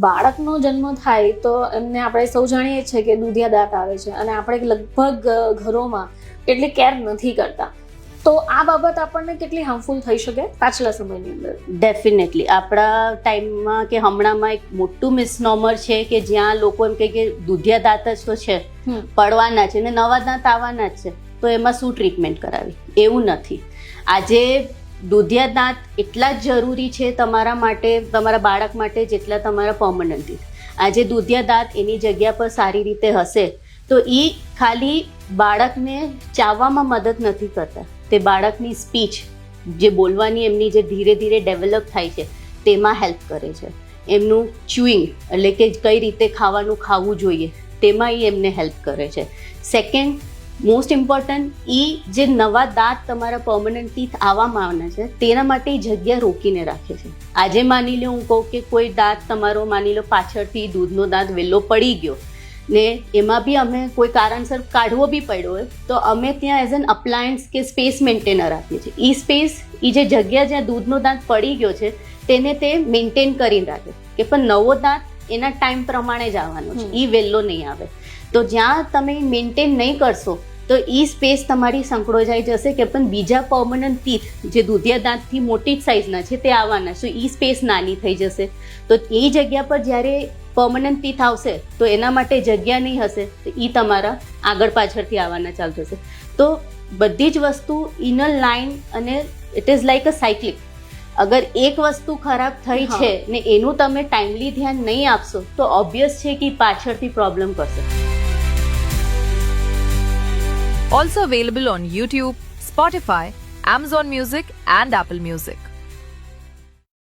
બાળકનો જન્મ થાય તો એમને આપણે સૌ જાણીએ છીએ કે દૂધિયા દાંત આવે છે અને આપણે લગભગ ઘરોમાં એટલી કેર નથી કરતા. તો આ બાબત આપણને કેટલી હાર્મફુલ થઈ શકે પાછલા સમયની અંદર? ડેફિનેટલી આપણા ટાઈમમાં કે હમણાંમાં એક મોટું મિસનોમર છે કે જ્યાં લોકો એમ કહે કે દૂધિયા દાંત જ તો છે, પડવાના છે ને નવા દાંત આવવાના જ છે, તો એમાં શું ટ્રીટમેન્ટ કરાવી? એવું નથી. આજે દૂધિયા દાંત એટલા જ જરૂરી છે તમારા માટે, તમારા બાળક માટે, જેટલા તમારા પર્મનન્ટ ટીથ. આજે દૂધિયા દાંત એની જગ્યા પર સારી રીતે હશે તો એ ખાલી બાળકને ચાવવામાં મદદ નથી કરતા, તે બાળકની સ્પીચ, જે બોલવાની એમની જે ધીરે ધીરે ડેવલપ થાય છે તેમાં હેલ્પ કરે છે. એમનું ચ્યુઇંગ એટલે કે કઈ રીતે ખાવાનું ખાવું જોઈએ તેમાં એ એમને હેલ્પ કરે છે. સેકન્ડ મોસ્ટ ઇમ્પોર્ટન્ટ, એ જે નવા દાંત તમારા પર્મનન્ટ ટીથ આવવામાં આવવાના છે તેના માટે એ જગ્યા રોકીને રાખે છે. આજે માની લો હું કહું કે કોઈ દાંત તમારો માની લો પાછળથી દૂધનો દાંત વહેલો પડી ગયો ને એમાં બી અમે કોઈ કારણસર કાઢવો બી પડ્યો હોય તો અમે ત્યાં એઝ એન અપ્લાયન્સ કે સ્પેસ મેન્ટેનર આપીએ છીએ. એ સ્પેસ, એ જે જગ્યા જ્યાં દૂધનો દાંત પડી ગયો છે તેને તે મેન્ટેન કરીને રાખે કે પણ નવો દાંત એના ટાઈમ પ્રમાણે જ આવવાનો છે, એ વહેલો નહીં આવે. તો જ્યાં તમે મેન્ટેન નહીં કરશો તો એ સ્પેસ તમારી સંકળોજાઈ જશે કે પણ બીજા પર્મનન્ટ ટીથ જે દૂધિયા દાંતથી મોટી જ સાઇઝના છે તે આવવાના છે, એ સ્પેસ નાની થઈ જશે. તો એ જગ્યા પર જ્યારે પર્મનન્ટ ટીથ આવશે તો એના માટે જગ્યા નહીં હશે તો એ તમારા આગળ પાછળથી આવવાના ચાલુ થશે. તો બધી જ વસ્તુ ઇનર લાઇન અને it is like a cyclic. અગર એક વસ્તુ ખરાબ થઈ છે ને એનું તમે ટાઈમલી ધ્યાન નહીં આપશો તો ઓબ્વિયસ છે કે પાછળથી પ્રોબ્લેમ કરશે. Also available on YouTube, Spotify, Amazon Music and Apple Music.